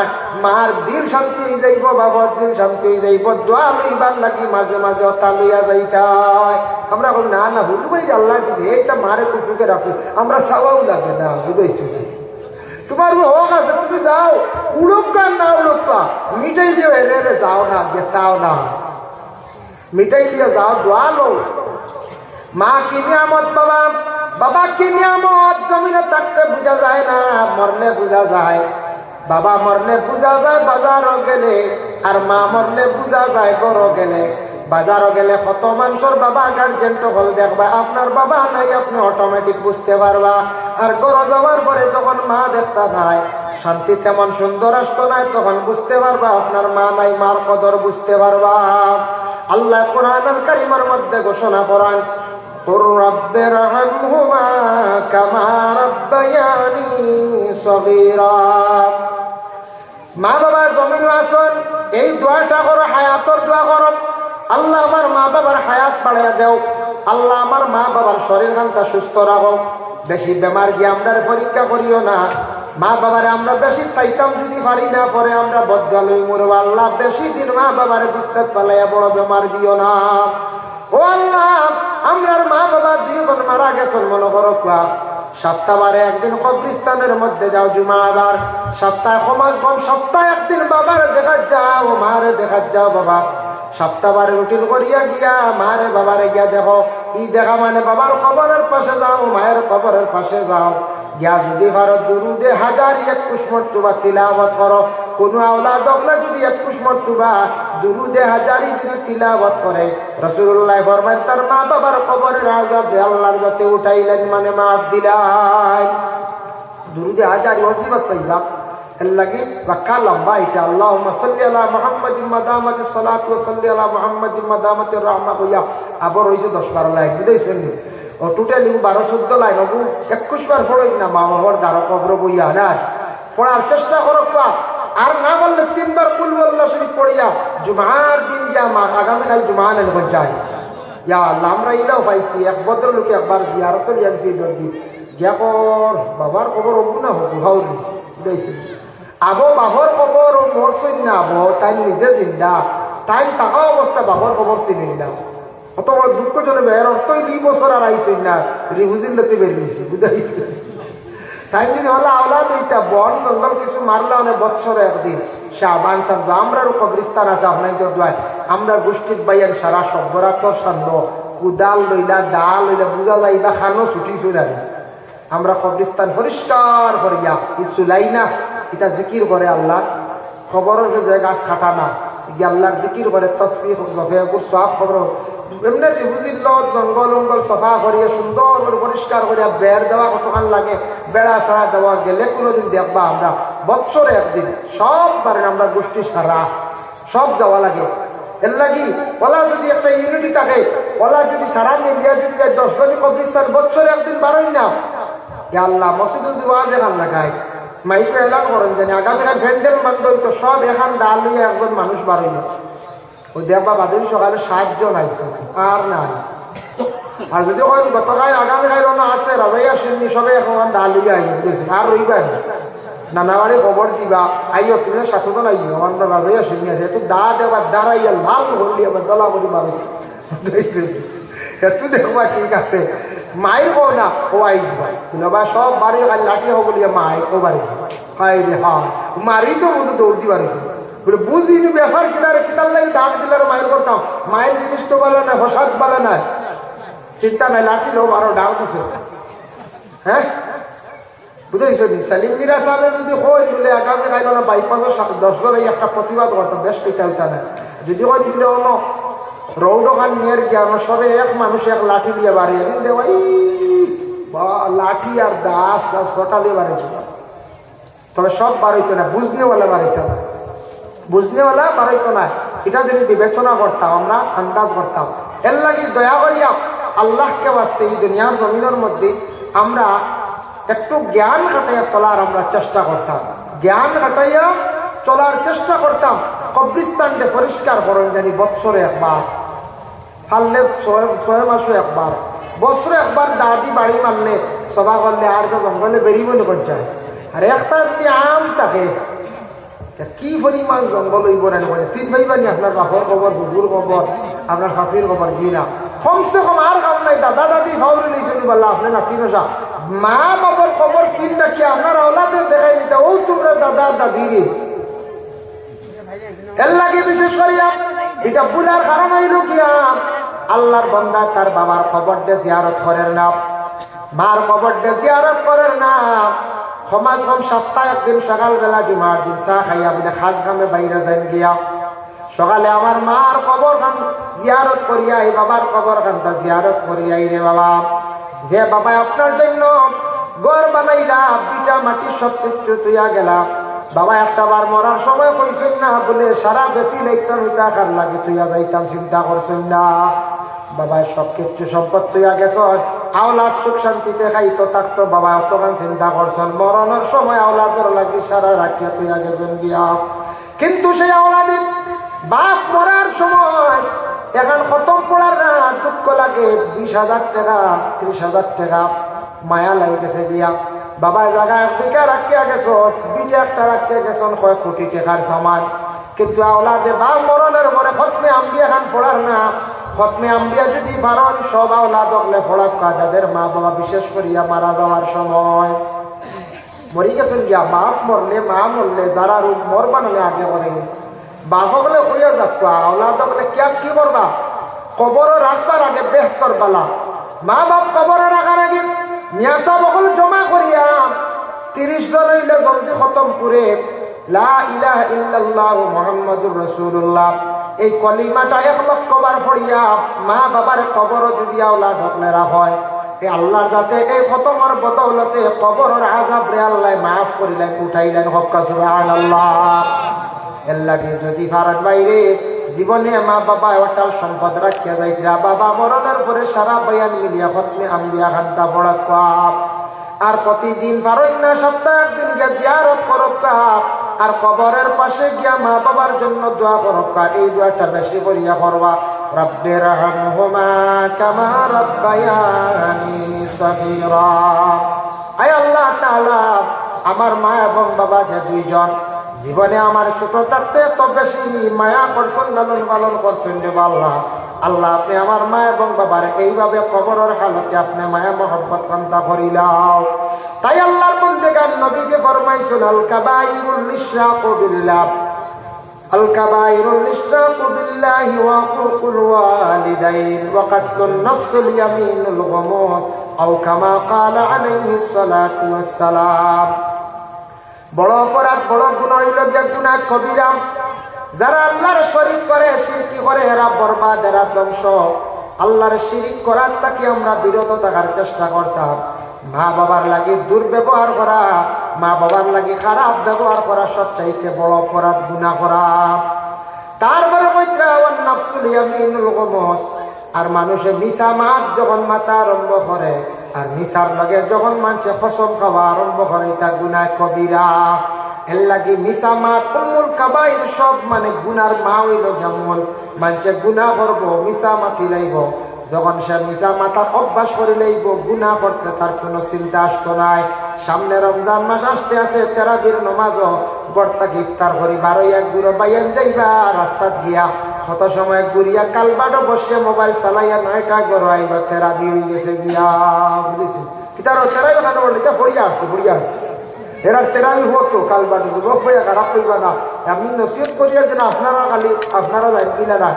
মার দিল শান্তি হয়ে যাইব, বাবার দিল শান্তি হয়ে যাইব। দোয়া লইবার লাগি মাঝে মাঝে অতা লইয়া যাইতায়। আমরা বলি না না হুজুর ভাই আল্লাহ দিছে এইটা মারে কুসুকে রাখছে, আমরা চাওয়াও লাগে না, বুঝাইছো তোমার হোক আছে, তুমি যাও, উড়ুকা না উড়ুকা মিটাই দিও, এনে যাও না, চাও না, মিটাই দিয়ে যাও, দোয়া লো। মা কি নিয়ামত বাবা, বাবা কি নিয়ামত, জমিনে থাকতে বোঝা যায় না, মরলে বোঝা যায়। বাবা মরলে বোঝা যায় বাজারও গেলে, আর মা মরলে বোঝা যায় ঘর গেলে। বাজারও গেলে কত মানুষের বাবা গার্জেন হল দেখবা, আপনার বাবা নাই আপনি অটোমেটিক বুঝতে পারবা। আর ঘর যাওয়ার পরে যখন মা দেখতা নাই, শান্তি তেমন সুন্দর আসতো নাই, তখন বুঝতে পারবা আপনার মা নাই, মার কদর বুঝতে পারবা। আল্লাহ কোরআনুল কারীমের মধ্যে ঘোষণা করেন, কুর রাব্বিরহামহুমা কামা রাব্বায়ানি সগীরা। মা বাবা জমিনে আসুন, এই দোয়াটা করো, হায়াতের দোয়া করো। আল্লাহ আমার মা বাবার হায়াত বাড়াইয়া দেও, আল্লাহ আমার মা বাবার শরীর খানটা সুস্থ রাখো। বেশি বেমার গিয়ে আমরা পরীক্ষা করিও না। মা বাবারে আমরা বেশি চাইতাম যদি পারি না, পরে আমরা বদগালই মরব। আল্লাহ বেশি দিন মা বাবারে বিস্তার পালাইয়া বড় বেমার দিও না। ও আল্লাহ, আমরার মা বাবা 2 জন মারা গেছেন, মনে করো সপ্তাহবারে একদিন কবরিস্তানের মধ্যে যাও, জুমাবার সপ্তাহে সমাজ কম, সপ্তাহে একদিন বাবার দেখা যাও, মারে দেখা যাও। বাবা সপ্তাহবারে রুটিন করিয়া গিয়া মারে বাবারে গিয়া দেখো। ই দেখা মানে বাবার কবরের পাশে যাও, মায়ের কবরের পাশে যাও, গিয়া যদি পারো দুরুদে 1021 মর্তবা তিলাওয়াত করো। কোনো আওলাদ হলে যদি 21 মর্তবা দুরুদে 1000 যদি তিলাওয়াত করে, রাসূলুল্লাহ ফরমায় তার মা বাবার কবরের আযাব আল্লাহর যাতে উঠাইলেন, মানে মাফ দিলেন। দুরুদে 1000 ওয়াজিবত পাইবা, এর লাগি রাখা লম্বা এটা। আল্লাহুম্মা সাল্লি আলা মুহাম্মাদিন মাদামাতিস সালাতু ওয়া সাল্লি আলা মুহাম্মাদিন মাদামাতির রাহমা কইয়া আবার হইছে 10-12 লাইন, বুঝাইছেন নি? ও টোটালি 12-14 লাইন হবু 21 বার পড়ই না মা বাবার দ্বারা কবর বইয়া না পড়ার চেষ্টা করো। আর না বললে 3 বার কুল আল্লাহ শরীফ পড়িয়া জুমার দিন যা মা আগামীকাল জুমা নেন যায়। ইয়া আল্লাহ, আমরা এটাও পাইছি, এক ভদ্রলোকে একবার জিয়ারত লিয়া গেছি দর্দি গিয়া কর বাবার কবর হবু না হবু হাউর দিছি, বুঝাইছেন? আবো বাবর কবর ও মোর সৈন্য না আবো, তাই নিজে জিন্দা, তাই টাকা অবস্থা বাবর কবর চিনি না। অত বড় দুঃখজনক এর অর্থ 2 বছর আর আইসেন না, রিহুজির লোকে বেরিয়েছি, বুঝাইছে? তাই যদি হলে আওলাদ ওইটা বন জঙ্গল কিছু মারলে অনেক বৎসরে একদিন শাবান সাধ্য আমরাও কবরিস্তান আছে আপনার দোয়ায়, আমরা গোষ্ঠীর বাইয়ান সারা সভ্যরাতর সাধ্য কুদাল লইলা ডাল লইলা বুঝা যাইবা খানো ছুটি চলে আমরা কবরিস্তান পরিষ্কার করিয়া চুলাই না, এটা জিকির করে আল্লাহ খবরের যে গাছ কাটা না, আল্লাহর জিকির করে তসবিহ জফে সব খবর এমনি রিহুজির লত জঙ্গল উঙ্গল সফা করিয়া সুন্দর করে পরিষ্কার করিয়া বেড় দেওয়া কতক্ষণ লাগে, বেড়া ছাড়া দেওয়া গেলে কোনোদিন দেখবা আমরা বৎসরে একদিন সব পারেন আমরা গোষ্ঠী সারা সব যাওয়া লাগে। এর লাগি ওলা যদি একটা ইউনিটি থাকে, ওলা যদি সারা মিলিয়া যদি 10 জনই কবরিস্তান বৎসরে একদিন বারোই না, আল্লাহ মসজিদুল ওয়াজ এখান লাগায় মাইকে এলান করেন জানি আগামীকাল ভেন্ডেল বান্ধব তো সব এখান ডাল লইয়া একজন মানুষ বারোই না। ওই দেখবা বাদুরি সকালে 7 জন আইছে আর নাই, আর যদি গতকাল আগামী কাল না আছে রাজাইয়া শুনি সবে এখন ডাল লইয়া আইন আর রইবা নানা বাড়ি খবর দিবা আইও তুমি 7 জন আইও আমার রাজাইয়া শুনি আছে একটু দা দেবার দাঁড়াইয়া লাল হলি আবার দলা বলি পাবে একটু দেখবা ঠিক আছে মায়ের কো না ও আইবা বা সব বাড়ি লাঠি হো বলিয়া মায় ও বাড়ি হাই রে হা মারি তো মতো দৌড় দিবার বলে বুঝিনি ব্যাপার কিনারে কিনার লাগে ডাক দিলার মায়ের করতাম মায়ের জিনিস তো বলে না হসাদ বলে না চিন্তা নাই লাঠি লোক আরো ডাক দিছে হ্যাঁ বুঝেছ নি সালিম মিরা সাহেব যদি হয় বলে আগামী কাল না 5-10 জন একটা প্রতিবাদ করতাম বেশ পেতে হইতা না যদি হয় বলে অন্য রৌড খান নিয়ে জ্ঞান সবে এক মানুষ এক লাঠি দিয়ে বাড়িয়ে দিন দেওয়াই বা লাঠি আর দাস হটালে বাড়িয়েছিল তবে সব বাড়াইতো না বুঝনেওয়ালা বাড়াইতো না বুঝনেওয়ালা বাড়াইতো না এটা যদি বিবেচনা করতাম আমরা আন্দাজ করতাম এর লাগে দয়া করিয়া আল্লাহকে বাঁচতে এই দুনিয়ার জমিনের মধ্যে আমরা একটু জ্ঞান খাটাইয়া চলার আমরা চেষ্টা করতাম জ্ঞান খাটাইয়া চলার চেষ্টা করতাম কবরিস্তানকে পরিষ্কার করেন জানি বৎসরে একবার ফাললে 6 মাসে একবার বছরে একবার দাদি বাড়ি মারলে সভা করলে আর তো জঙ্গলে বেরিয়ে মনে করছেন আর একটা যদি আম থাকে কি পরিমাণ জঙ্গল হইব না চিন পাইবানি আপনার বাপর খবর বুবুর খবর আপনার শাশির খবর জি না কমসে কম আর কাম নাই দাদা দাদি ভাউরি লইছেন বললা আপনি নাতি নসা মা বাবার খবর চিন নাকি আপনার আওলাদে দেখাই দিতে ও তোমরা দাদা দাদি রে এর লাগে বিশেষ করিয়া এটা বুলার কারণ হইল কিয়া আল্লাহর বান্দা তার বাবার খবর দে জিয়ারত করেন না মার খবর দে জিয়ারত করেন না সমাজ কম সপ্তাহে একদিন সকালবেলা জুমার দিন চা খাইয়া বলে খাস কামে বাইরে যাই গিয়া সকালে আমার মার কবর খান জিয়ারত করিয়া এই বাবার কবর খানটা জিয়ারত করিয়াই রে বাবা যে বাবা আপনার জন্য ঘর বানাইলা পিঠা মাটি সব কিছু তুইয়া গেলা বাবা একটা বার মরার সময় কইছেন না বলে সারা বেশি লাইতাম ইতা কার লাগে তুইয়া যাইতাম চিন্তা করছেন না বাবা সব কিছু সম্পদ তুইয়া গেছ আওলাদ সুখ শান্তিতে খাইতো থাকতো বাবা অতখান চিন্তা করছেন মরণের সময় আওলাদর লাগি সারা রাখিয়া তুইয়া গেছেন গিয়া কিন্তু সেই আওলাদে বাপ মরার সময় এখন খতম পড়ার না দুঃখ লাগে 20,000 টাকা 30,000 টাকা মায়া লাগে গেছে গিয়া বাবা জায়গা একদিকে রাখিয়া গেছ বিটে একটা রাখিয়া গেছেন 1 কোটি টাকার সামান কিন্তু আওলাদে বাপ মরণের পরে খতমে আম্বিয়া খান পড়ার না খতমে আম্বিয়া যদি পারন সব আওলাদ হলে পড়াক্কা যাদের মা বাবা বিশেষ করিয়া মারা যাওয়ার সময় মরি গেছেন গিয়া বাপ মরলে মা মরলে যারা রূপ মরবা নাহলে আগে করে বাপ হলে হইয়া যাক আওলাদ হলে কি করবা কবর রাখবার আগে বেহতর বালা মা বাপ কবরে রাখার আগে নিয়াসা বকল জমা করিয়া 30 জন হইলে জলদি খতম করে লা ইলাহা ইল্লাল্লাহ মুহাম্মাদুর রাসূলুল্লাহ এই কলিমাটা 1 লক্ষ বার পড়িয়া মা বাবার কবর যদি আওলাদ হলে হয় এই আল্লাহর যাতে এই খতমের বদৌলতে কবরের আযাব রে আল্লাহ মাফ করিলেন উঠাইলেন হক্কা সুবহানাল্লাহ এর লাগে যদি ভারত বাইরে জীবনে মা বাবা অটাল সম্পদ রাখিয়া যাইরা বাবা মরণের পরে সারা বয়ান মিলিয়া খতমে আম্বিয়া খানটা পড়া আর প্রতিদিন পারেন না সপ্তাহে একদিন গিয়া জিয়ারত করক্কা আর কবরের পাশে গিয়া মা বাবার জন্য দোয়া করক্কা এই দোয়াটা বেশি করিয়া করবা রব্বির রহমহুমা কামা রাব্বায়ানি সগীরা আয় আল্লাহ তাআলা আমার মা এবং বাবা যে দুইজন জীবনে আমার ছোট থাকতে তো বেশি মায়া করছেন লালন পালন করছেন রে আল্লাহ আল্লাহ আপনি আমার মা এবং বাবার এইভাবে কবরের হালতে আপনি মায়া মহব্বত কান্তা করিলাও তাই আল্লাহর বন্দেগান নবীকে ফরমাইছেন আল কাবাইরুল ইশরাকু বিল্লাহ আল কাবাইরুল ইশরাকু বিল্লাহি ওয়া হুকুল ওয়ালিদাইন ওয়া কাতুন নাফসুল ইয়ামিনুল গমুস আও কামা ক্বালা আলাইহিস সালাতু ওয়াস সালাম বড় অপরাধ বড় গুনাহ হইল যে গুনাহ কবিরা যারা আল্লাহর শরীক করে শিরকি করে এরা বরবাদ এরা ধ্বংস আল্লাহর শিরিক করার থেকে আমরা বিরত থাকার চেষ্টা করতাম মা বাবার লাগে দুর্ব্যবহার করা মা বাবার লাগে খারাপ ব্যবহার করা সবচাইতে বড় অপরাধ গুনাহ করা তারপরে কইত্রা ওয়ান নাফসুল ইয়ামিনুল গমুস আর মানুষে মিছা মাত যখন মাথা আরম্ভ করে আর মিছার লগে যখন মানুষে কসম খাওয়া আরম্ভ করে তা গুনাহ কবিরা এর লাগে মিছা মাত উমুল কাবাইর সব মানে গুনার মা হইল যেমন মানুষে গুনাহ করবো মিছা মাতি লাইব যখন সে মিশা মাথার অভ্যাস করিলেই গুনাহ করতে তার কোনো চিন্তা আসতো নাই। সামনে রমজান মাস আসতে আছে, তেরাবির নমাজও গড়তাকে ইফতার করি 12-1 গুঁড়ো বাইয়ান যাইবা রাস্তাত গিয়া কত সময় ঘুরিয়া কালবাডো বসে মোবাইল চালাইয়া 9টা গড় আইবা তেরাবি হয়ে গেছে গিয়া বুঝেছি কি তার তেরাবি খানো বললে পড়িয়া আসছে এরা তেরাবি হতো কালবাডো যুবক হইয়া খারাপ হইবা না। আমি নসিহত করিয়া যে আপনারা খালি আপনারা যাই কিনা না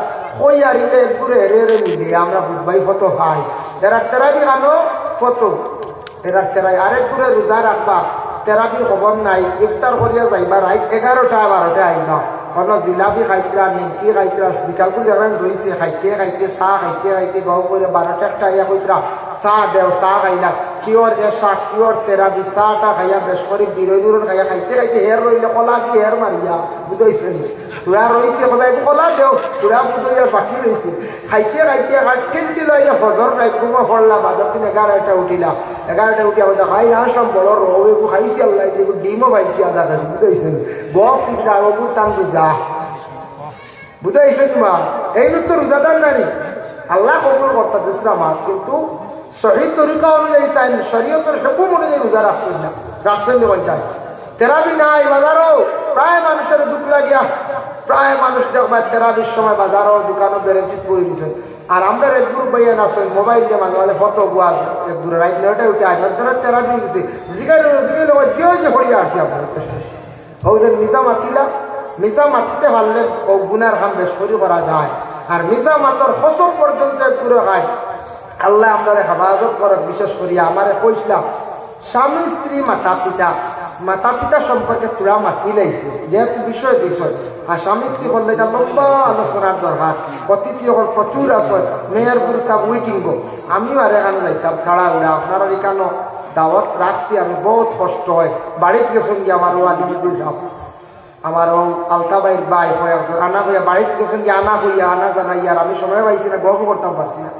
ওই আর ইলে ঘুরে হেরে মিলে আমরা বুধবাই ফটো ভাই এরা তেরাবি খানো ফটো এরা তেরাই আরেক ঘুরে রোজা রাখবা তেরাবির খবর নাই ইফতার করিয়া যাইবা রাইট 11টা 12টা আইবা কোনো জিলাপি খাইতরা নিমকি খাইতরা বিকাল করে যাবেন রয়েছে খাইতে চাহ খাইতে গাও করে 12টা 1টা আইয়া কইতরা চাহ দেও চাহ খাইলা কিওর এসা কিওর তেরাবি চাহটা খাইয়া বেশ করে বিরোধী খাইয়া খাইতে হের রইলে কলা কি হের মারিয়া বুঝাইছেন তোরা রয়েছে সদায় কলা দেও তোরা বুঝাইয়া বাকি রয়েছে খাইতে ঠেলটি লইয়া ফজর নাই ঘুমো পড়লা বাজার দিন 11টা উঠিলা 11টা উঠে আমাদের খাই আসলাম বড় রবে খাইছি আল্লাহ ডিমও ভাইছি আদা খাই বুঝাইছেন বক তিনটা বাবু তান বুঝা বুঝাইছেন মা এই তো রোজাদার নারী আল্লাহ কবুল করতে দিচ্ছে আমার কিন্তু সহি তরিকা অনুযায়ী তাই শরীয়তের হুকুম অনুযায়ী রোজা রাখছেন বল চাই তেরাবি নাই বাজারও প্রায় মানুষের দুঃখ লাগিয়া প্রায় মানুষ দেখবা তেরাবির সময় বাজারও দোকানও বেড়েচিত বই দিছে আর আমরা এক গ্রুপ বাইয়া নাচেন মোবাইল দিয়ে মাঝে মাঝে ফটো গুয়া এক দূরে রাইট 9টায় উঠে আসবেন তারা তেরাবি গেছে জিগাই যে হরিয়া আসি আপনার ও যে মিশা মাতিলা মিশা মাতিতে পারলে ও গুনার হাম বেশ করে করা যায় আর মিশা মাতর ফসল পর্যন্ত পুরো খায় আল্লাহ আমরা হেফাজত করক। বিশেষ করিয়া আমারে কইছিলাম স্বামী স্ত্রী মাতা পিতা সম্পর্কে পুরা মাতি লাইছে যেহেতু বিষয় দিস আর স্বামী স্ত্রী করলে এটা লম্বা আলোচনার দরকার অতিথি এখন প্রচুর আছে মেয়ের পুরী সব উইটিং গো আমিও আর এখানে যাইতাম খাড়া উড়া আপনারা এখানে দাওয়াত রাখছি আমি বহুত কষ্ট হয় বাড়িতে গেছেন গিয়ে আমার ও আলিমুদ্দিন সাহেব আমার ও আলতাবাইর বাই হয়ে আনা হইয়া বাড়িতে গেছেন গিয়ে আনা হইয়া আনা জানাই আর আমি সময় পাইছি না গল্প করতাম পারছি না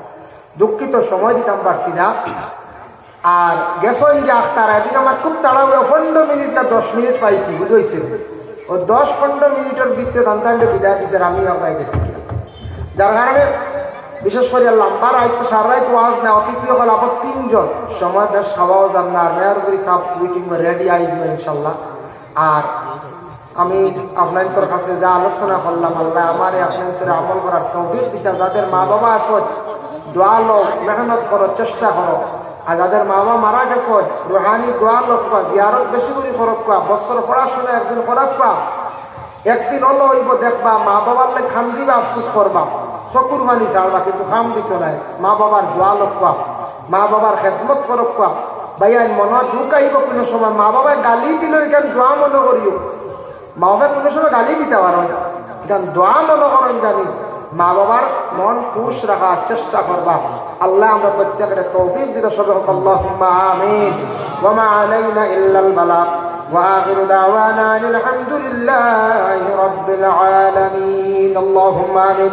দুঃখিত সময় দিতাম পারছি না। আর গেছেন যে আখতার একদিন আমার খুব তাড়াহুড়ো 15 মিনিট না 10 মিনিট পাইছি বুঝেছি ও 10-15 মিনিটের ভিতরে দান্তান্ডে বিদায় দিতে আমি পাই গেছি যার কারণে বিশেষ করে লম্বা রাইত সারা রাইত ওয়াজ না অতিথি হল আবার 3 জন সময় বেশ খাওয়াও যান না আর মেয়র করি সব উইটিং রেডি আইসবে ইনশাল্লাহ। আর আমি আপনাদের কাছে যা আলোচনা করলাম আল্লাহ আমার আপনাদের আমল করার তৌফিক দিতা যাদের মা বাবা আসত দোয়া লো মেহনত করো চেষ্টা করো আর যাদের মা বাবা মারা গেছে রুহানি দোয়া লোক জিয়ারত বেশি করে করক বছর পড়াশোনা একদিন করাক একদিন হলো হইব দেখবা মা বাবার লে খান দিবা আফসুস করবা চকুর মানি ছাড়বা কিন্তু খাম দিত নাই মা বাবার দোয়া লোক মা বাবার খেদমত করক ভাইয়া মনে দুঃখ আইব কোনো সময় মা বাবায় গালি দিল এখান দোয়া মনে করিও মা বাবার কোনো সময় গালি দিতে পারো এখান দোয়া মনে করেন জানি মা বাবার মন খুশ রাখার চেষ্টা করবা আল্লাহ আমরা প্রত্যেকের তৌফিক দিতে সবে আল্লাহুম্মা আমিন ওয়া মা আলাইনা ইল্লাল বালাগ ওয়া আখিরু দাওয়ানা আলহামদুলিল্লাহি রাব্বিল আলামিন আল্লাহুম্মা আমিন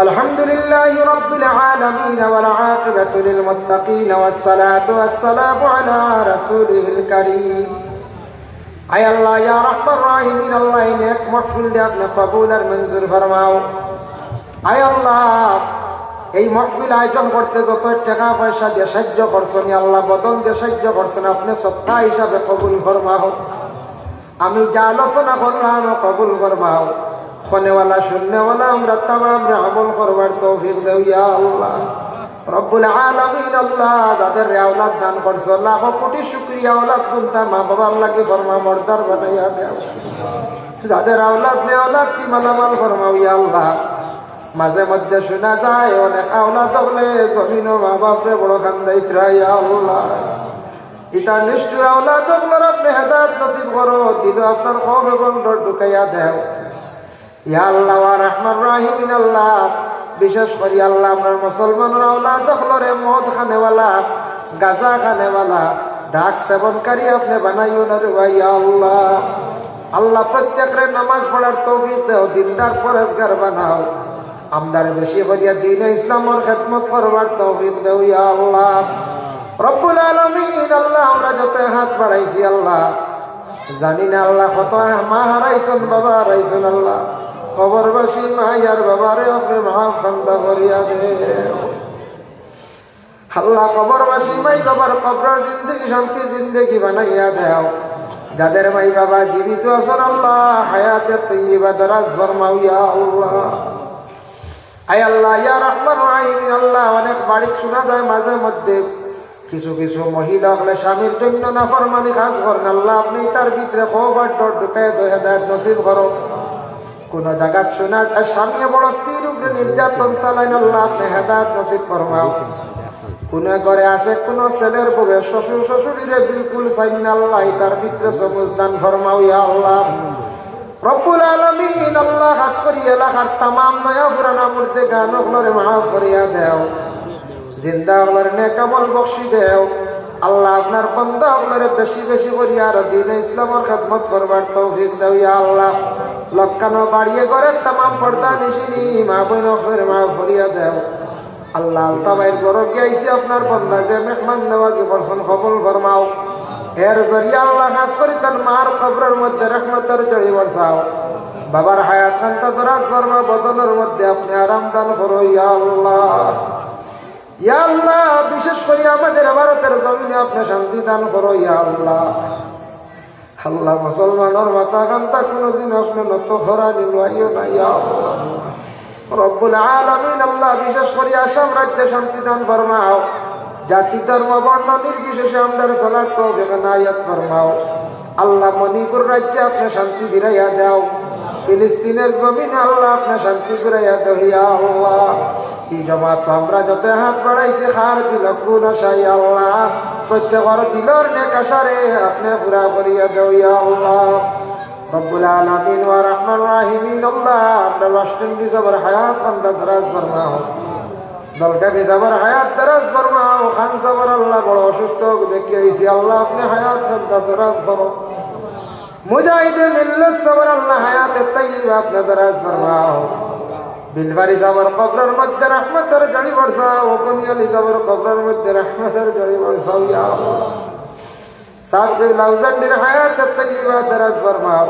আলহামদুলিল্লাহি রাব্বিল আলামিন ওয়াল আকিবাতু লিল মুত্তাকিন ওয়াস সালাতু ওয়াস সালামু আলা রাসূলিল কারীম আয় আল্লাহ ইয়া রাহমান রাহিমিন আল্লাহ নেক মাহফিল দে আপনি কবুল আর মঞ্জুর ফরমাও। আয় আল্লাহ এই মাহফিল আয়োজন করতে যত টাকা পয়সা দিয়ে সাহায্য করছেন আল্লাহ বদন দিয়ে সাহায্য করছেন আপনি সত্তা হিসাবে কবুল ফরমাও। আমি যা আলোচনা করলাম কবুল ফরমাও খনেওয়ালা শূন্যওয়ালা আমরা তামাম আমল করবার তৌফিক দেও ইয়া আল্লাহ রব্বুল আলামিন আল্লাহ যাদের আওলাদ দান করছো লাখ কোটি শুকরিয়া আওলাদ গুনতা মা বাবার লাগি ফরমা মর্দার বানাইয়া দাও যাদের আওলাদ নে আওলাদ কি মালামাল ফরমাও ইয়া আল্লাহ। মাঝে মধ্যে শোনা যায় অনেক আওলাদ হলে জমিন মা বাপরে বড় কান্দাইতরা ইয়া আল্লাহ ইতা নিষ্ঠুর আওলাদ হলে আপনি হেদায়েত নসিব করো দিল আপনার খৌফ এবং ডর ঢুকাইয়া দেও ইয়া আল্লাহ ওয়া রাহমান রাহিমিন আল্লাহ। বিশেষ করি আল্লাহ আপনার মুসলমানের আওলাদ হলরে মদ খানেওয়ালা গাঁজা খানেওয়ালা ডাক সেবনকারী আপনি বানাইও না রে ভাই আল্লাহ। আল্লাহ প্রত্যেকের নামাজ পড়ার তৌফিক দেও দিনদার পরেজগার বানাও আমদারে বেশি করিয়া দিন ইসলামের খেদমত করবার তৌফিক দেও ইয়া আল্লাহ রব্বুল আলামিন আল্লাহ আমরা যত হাত বাড়াইছি আল্লাহ জানি না আল্লাহ কত মা হারাইছেন বাবা হারাইছেন আল্লাহ কবরবাসী মাইয়ার বাবারে আপনি মাফ বান্দা করিয়া দেও আল্লাহ কবরবাসী মাই বাবার কবরের জিন্দগি শান্তির জিন্দগি বানাইয়া দেও যাদের মাই বাবা জীবিত আছেন আল্লাহ হায়াতে তৈয়বা দরাজ ফরমাও ইয়া আল্লাহ আয় আল্লাহ ইয়া রহমান রহিম আল্লাহ অনেক বাড়ি শোনা যায় মাঝে মধ্যে কিছু কিছু মহিলা হলে স্বামীর জন্য নাফরমানি কাজ করেন আল্লাহ আপনি তার ভিতরে খবর ডর ঢুকায় হেদায়েত নসিব করো কোন জায়গা শোনা যায় স্বামী বড় স্ত্রীর উপরে নির্যাতন চালাইন আল্লাহ আপনি হেদায়েত নসিব ফরমাও কোন ঘরে আছে কোন ছেলের বউয়ে শ্বশুর শ্বশুরিরে বিলকুল চাইন আল্লাহ তার ভিতরে সবুজ দান ফরমাও ইয়া আল্লাহ রব্বুল আলামিন আল্লাহ খাস করি এলাকার তামাম নয়া পুরানা মুর্দে গান ওগুলোরে মাফ করিয়া দেও জিন্দা ওগুলোর নেক আমল বখশি দেও আল্লাহ আপনার বান্দা ওগুলোরে বেশি বেশি করিয়া আর দ্বীন ইসলামের খেদমত করবার তৌফিক দাও ইয়া আল্লাহ লক্কানো বাড়িয়ে করে তামাম পর্দা নিশিনি মা বোন ওগুলোরে মাফ করিয়া দেও আল্লাহ আলতাবাইর ঘর গিয়েছে আপনার বান্দা যে মেহমান নওয়াজি বর্ষণ কবুল ফরমাও এর জরিয়া আল্লাহ খাস করি তার মার কবরের মধ্যে রহমতের জড়ি বর্ষাও বাবার হায়াত খান্তা দরাজ ফরমা বদনের মধ্যে আপনি আরাম দান করো ইয়া আল্লাহ ইয়া আল্লাহ বিশেষ করে আমাদের ভারতের জমিনে আপনি শান্তি দান করো ইয়া আল্লাহ আল্লাহ মুসলমানের মাথা কান্তা কোনোদিন আপনি নত খরা নিলুয়াইও না ইয়া আল্লাহ রব্বুল আলামিন আল্লাহ বিশেষ করে আসাম রাজ্যে শান্তি দান ফরমাও জাতি ধর্ম বর্ণ নির্বিশেষে আমাদের চলার তৌফিক নায়াত ফরমাও আল্লাহ মণিপুর রাজ্যে আপনি শান্তি ফিরাইয়া দাও ফিলিস্তিনের জমিনে আল্লাহ আপনি শান্তি ফিরাইয়া দাও ইয়া আল্লাহ এই জমাত আমরা যত হাত বাড়াইছে খার দিল কোন সাই আল্লাহ প্রত্যেকের দিলর নেক আশারে আপনি পুরা করিয়া দাও ইয়া আল্লাহ রব্বুল আলামিন ওয়া রহমান রাহিমিন আল্লাহ আমরা ওয়েস্ট ইন্ডিজের হায়াত বান্দা দরাজ ফরমাও দলকা বিজাবার হায়াত দরাজ ফরমাও খান সাবর আল্লাহ বড় অসুস্থ দেখিয়েছি আল্লাহ আপনি হায়াত বান্দা দরাজ করো মুজাহিদে মিল্লাত সাবর আল্লাহ হায়াতে তাইয়্যিবা আপনি দরাজ ফরমাও বিলবারি সাবর কবরের মধ্যে রহমতের জড়ি বর্ষাও কোনিয়ালি সাবর কবরের মধ্যে রহমতের জড়ি বর্ষাও ইয়া আল্লাহ সাহেব লাউজান্ডির হায়াতে তাইয়্যিবা দরাজ ফরমাও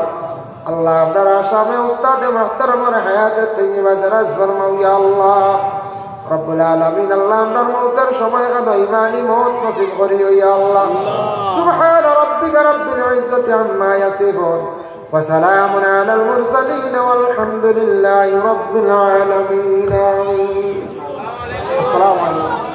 আল্লাহ আপনার আসামে উস্তাদে মুহতারামের হায়াতে তাইয়্যিবা দরাজ ফরমাও ইয়া আল্লাহ রব্বুল আলামিন আল্লাহ আপনার মওতের সময় কেন ইমানি মওত নসিব করিও ইয়া আল্লাহ সুবহান রাব্বিকা রাব্বিল ইজ্জাতি আম্মা ইয়াসিফুন ওয়া সালামুন আলাল মুরসালিন ওয়াল হামদুলিল্লাহি রাব্বিল আলামিন আমিন আসসালামু আলাইকুম